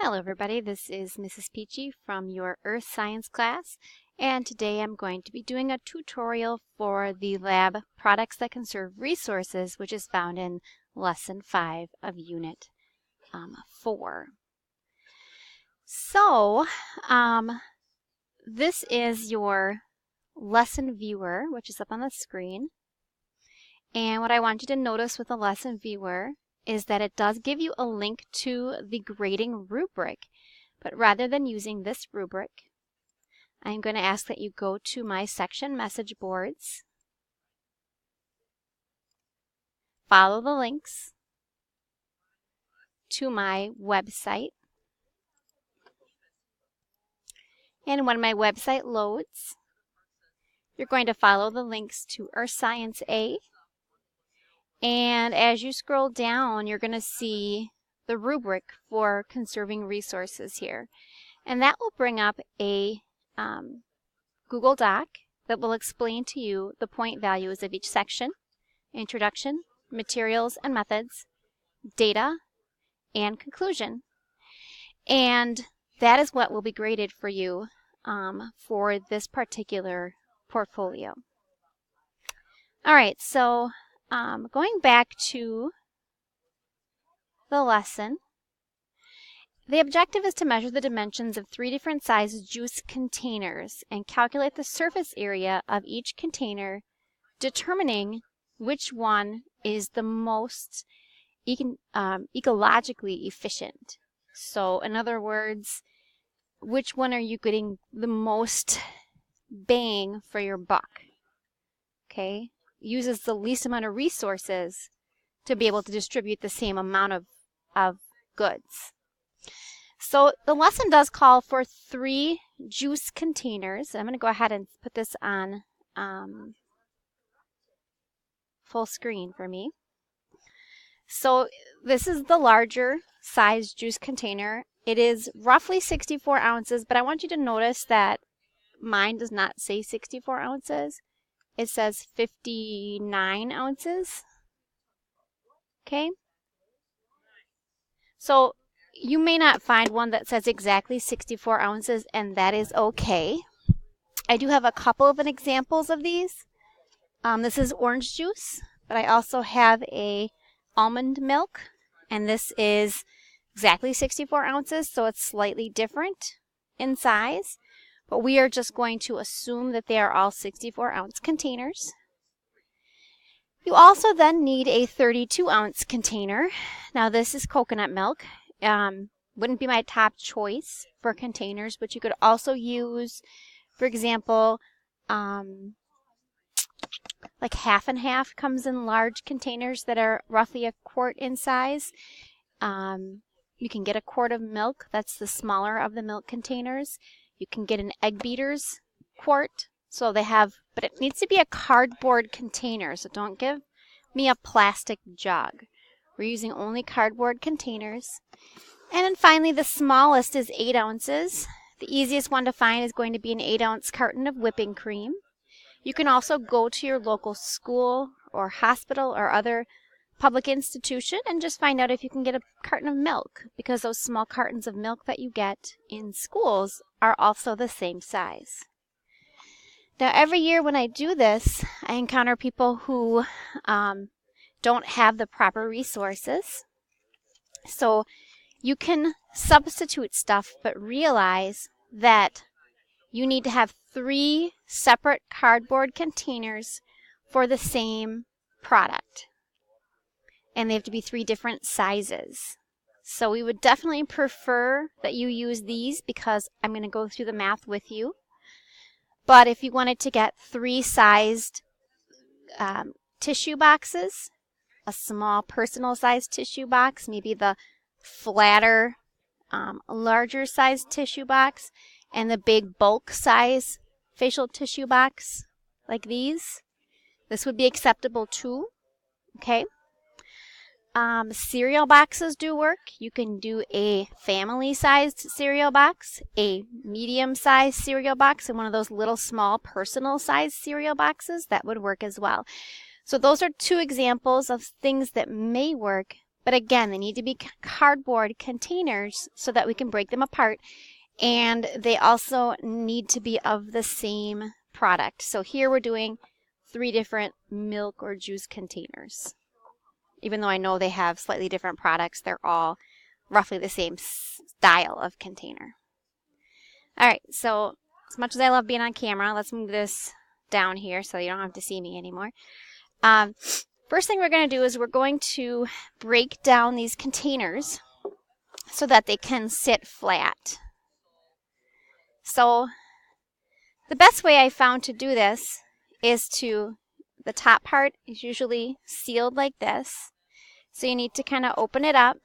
Hello everybody, this is Mrs. Peachy from your Earth Science class, and today I'm going to be doing a tutorial for the lab Products That Conserve Resources, which is found in Lesson 5 of Unit 4. So, this is your lesson viewer, which is up on the screen, and what I want you to notice with the lesson viewer is that it does give you a link to the grading rubric. But rather than using this rubric, I'm going to ask that you go to my section message boards, follow the links to my website, and when my website loads, you're going to follow the links to Earth Science A. And as you scroll down, you're going to see the rubric for conserving resources here. And that will bring up a Google Doc that will explain to you the point values of each section, introduction, materials and methods, data, and conclusion. And that is what will be graded for you for this particular portfolio. All right, so going back to the lesson, the objective is to measure the dimensions of 3 different size juice containers and calculate the surface area of each container, determining which one is the most ecologically efficient. So in other words, which one are you getting the most bang for your buck? Okay? Uses the least amount of resources to be able to distribute the same amount of goods. So the lesson does call for 3 juice containers. I'm going to go ahead and put this on full screen for me. So this is the larger size juice container. It is roughly 64 ounces, but I want you to notice that mine does not say 64 ounces. It says 59 ounces. Okay? So you may not find one that says exactly 64 ounces, and that is okay. I do have a couple of examples of these. This is orange juice, but I also have a almond milk, and this is exactly 64 ounces, so it's slightly different in size. But we are just going to assume that they are all 64-ounce containers. You also then need a 32-ounce container. Now this is coconut milk. Wouldn't be my top choice for containers, but you could also use, for example, like half and half comes in large containers that are roughly a quart in size. You can get a quart of milk. That's the smaller of the milk containers. You can get an egg beaters quart. So they have, but it needs to be a cardboard container. So don't give me a plastic jug. We're using only cardboard containers. And then finally, the smallest is 8 ounces. The easiest one to find is going to be an 8-ounce carton of whipping cream. You can also go to your local school or hospital or other public institution and just find out if you can get a carton of milk, because those small cartons of milk that you get in schools are also the same size. Now every year when I do this, I encounter people who don't have the proper resources. So you can substitute stuff, but realize that you need to have 3 separate cardboard containers for the same product. And they have to be 3 different sizes. So we would definitely prefer that you use these because I'm going to go through the math with you. But if you wanted to get 3 sized tissue boxes, a small personal sized tissue box, maybe the flatter, larger sized tissue box, and the big bulk size facial tissue box like these, this would be acceptable too. Okay. Cereal boxes do work. You can do a family-sized cereal box, a medium-sized cereal box, and one of those little small personal-sized cereal boxes. That would work as well. So those are 2 examples of things that may work, But again, they need to be cardboard containers so that we can break them apart. And they also need to be of the same product. So here we're doing 3 different milk or juice containers. Even though I know they have slightly different products, they're all roughly the same style of container. All right, so as much as I love being on camera, let's move this down here so you don't have to see me anymore. First thing we're going to do is we're going to break down these containers so that they can sit flat. So the best way I found to do this is the top part is usually sealed like this. So you need to kind of open it up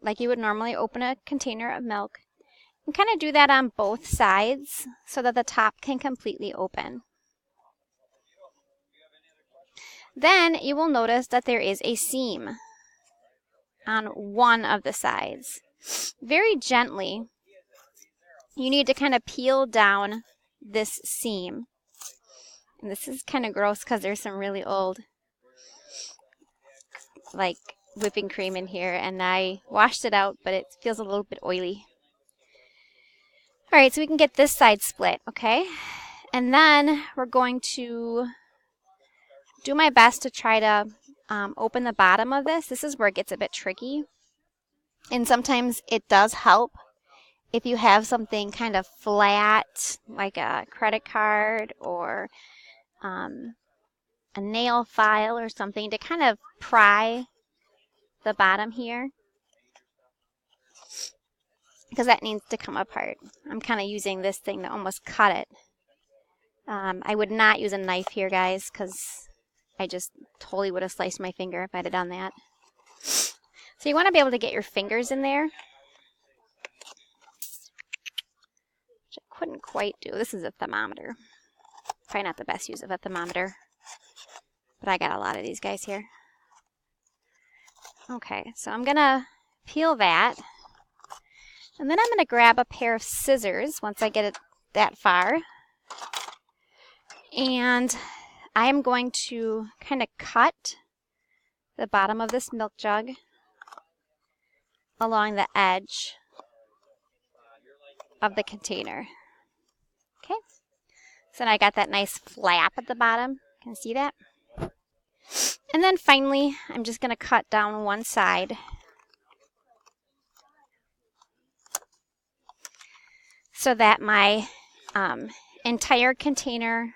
like you would normally open a container of milk. And kind of do that on both sides so that the top can completely open. Then you will notice that there is a seam on one of the sides. Very gently, you need to kind of peel down this seam. And this is kind of gross because there's some really old like whipping cream in here, and I washed it out, but it feels a little bit oily. All right, so we can get this side split, okay? And then we're going to do my best to try to open the bottom of this. This is where it gets a bit tricky. And sometimes it does help if you have something kind of flat, like a credit card or a nail file or something, to kind of pry the bottom here, because that needs to come apart. I'm kind of using this thing to almost cut it. I would not use a knife here, guys, because I just totally would have sliced my finger if I'd have done that. So you want to be able to get your fingers in there, which I couldn't quite do. This is a thermometer. Probably not the best use of a thermometer, but I got a lot of these guys here. Okay, so I'm gonna peel that, and then I'm gonna grab a pair of scissors once I get it that far, and I am going to kind of cut the bottom of this milk jug along the edge of the container. Okay, so now I got that nice flap at the bottom. Can you see that? And then finally, I'm just going to cut down one side so that my entire container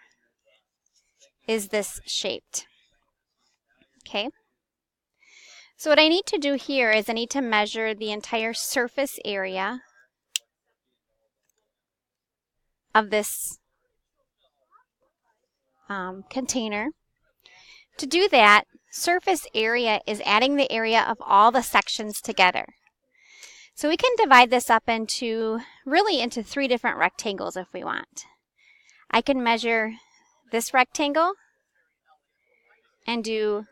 is this shaped. Okay. So what I need to do here is I need to measure the entire surface area of this container. To do that, surface area is adding the area of all the sections together. So we can divide this up into 3 different rectangles if we want. I can measure this rectangle and do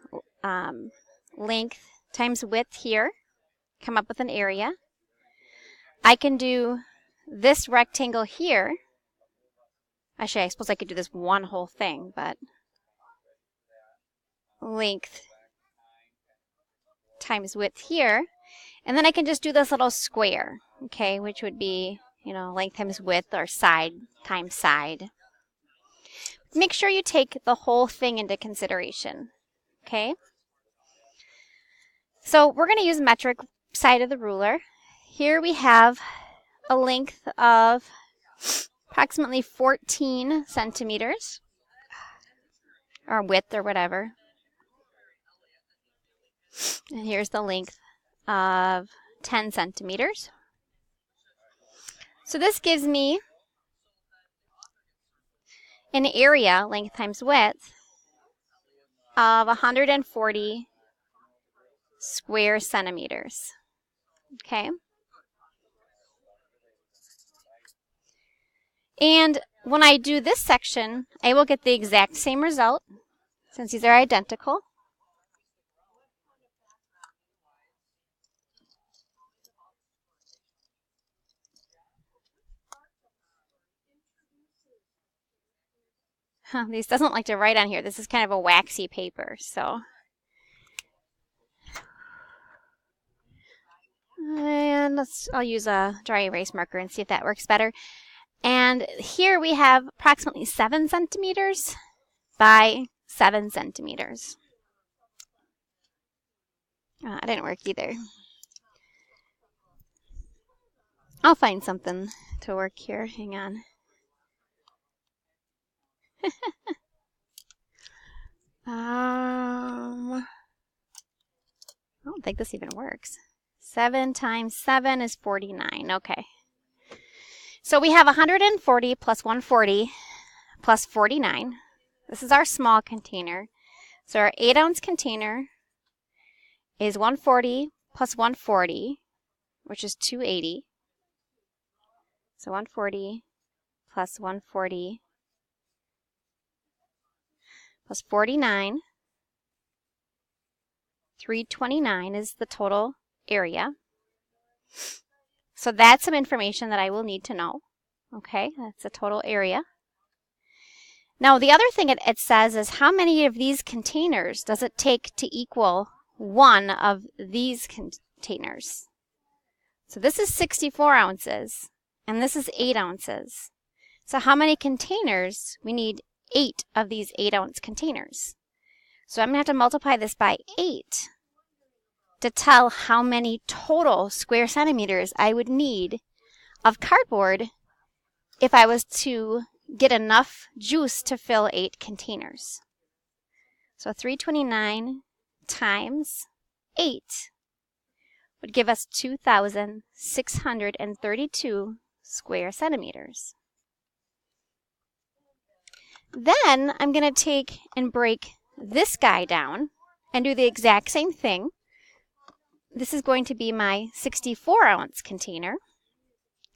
length times width here, come up with an area. I can do this rectangle here. Actually, I suppose I could do this one whole thing, but length times width here. And then I can just do this little square, okay, which would be, length times width or side times side. Make sure you take the whole thing into consideration, okay? So we're going to use metric side of the ruler. Here we have a length of approximately 14 centimeters, or width or whatever. And here's the length of 10 centimeters. So this gives me an area, length times width, of 140 square centimeters. Okay. And when I do this section, I will get the exact same result, since these are identical. These doesn't like to write on here. This is kind of a waxy paper, so And I'll use a dry erase marker and see if that works better. And here we have approximately 7 centimeters by 7 centimeters. That didn't work either. I'll find something to work here. Hang on. I don't think this even works. 7 times 7 is 49. Okay. So we have 140 plus 140 plus 49. This is our small container. So our 8-ounce container is 140 plus 140, which is 280. So 140 plus 140 plus 49. 329 is the total area. So that's some information that I will need to know. Okay, that's the total area. Now the other thing it says is how many of these containers does it take to equal one of these containers? So this is 64 ounces and this is 8 ounces. So how many containers? We need 8 of these 8-ounce containers. So I'm going to have to multiply this by 8 to tell how many total square centimeters I would need of cardboard if I was to get enough juice to fill 8 containers. So 329 times 8 would give us 2,632 square centimeters. Then I'm going to take and break this guy down and do the exact same thing. This is going to be my 64-ounce container.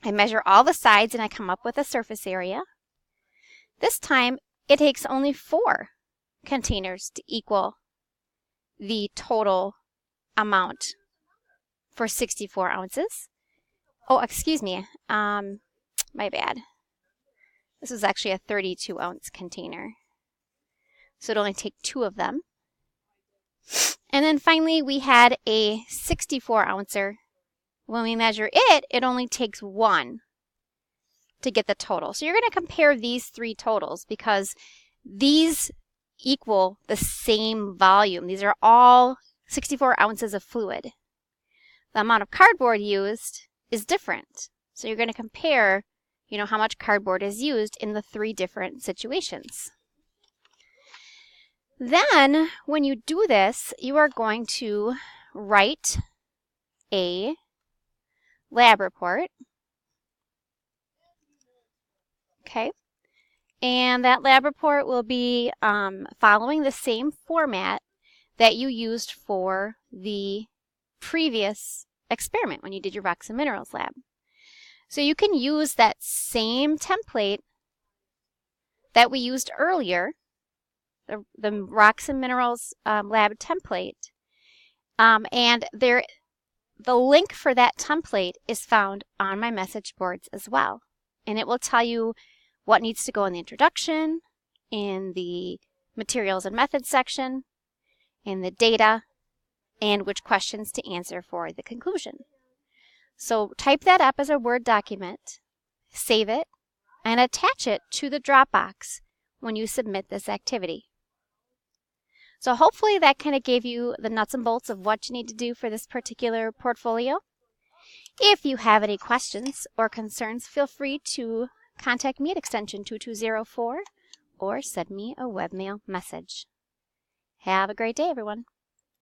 I measure all the sides and I come up with a surface area. This time it takes only 4 containers to equal the total amount for 64 ounces. Oh, excuse me. My bad. This was actually a 32-ounce container. So it'll only take 2 of them. And then finally, we had a 64-ouncer. When we measure it, it only takes 1 to get the total. So you're going to compare these 3 totals because these equal the same volume. These are all 64 ounces of fluid. The amount of cardboard used is different. So you're going to compare, how much cardboard is used in the 3 different situations. Then, when you do this, you are going to write a lab report. Okay. And that lab report will be following the same format that you used for the previous experiment when you did your rocks and minerals lab. So you can use that same template that we used earlier, the rocks and minerals lab template, and the link for that template is found on my message boards as well. And it will tell you what needs to go in the introduction, in the materials and methods section, in the data, and which questions to answer for the conclusion. So type that up as a Word document, save it, and attach it to the Dropbox when you submit this activity. So hopefully that kind of gave you the nuts and bolts of what you need to do for this particular portfolio. If you have any questions or concerns, feel free to contact me at extension 2204 or send me a webmail message. Have a great day, everyone.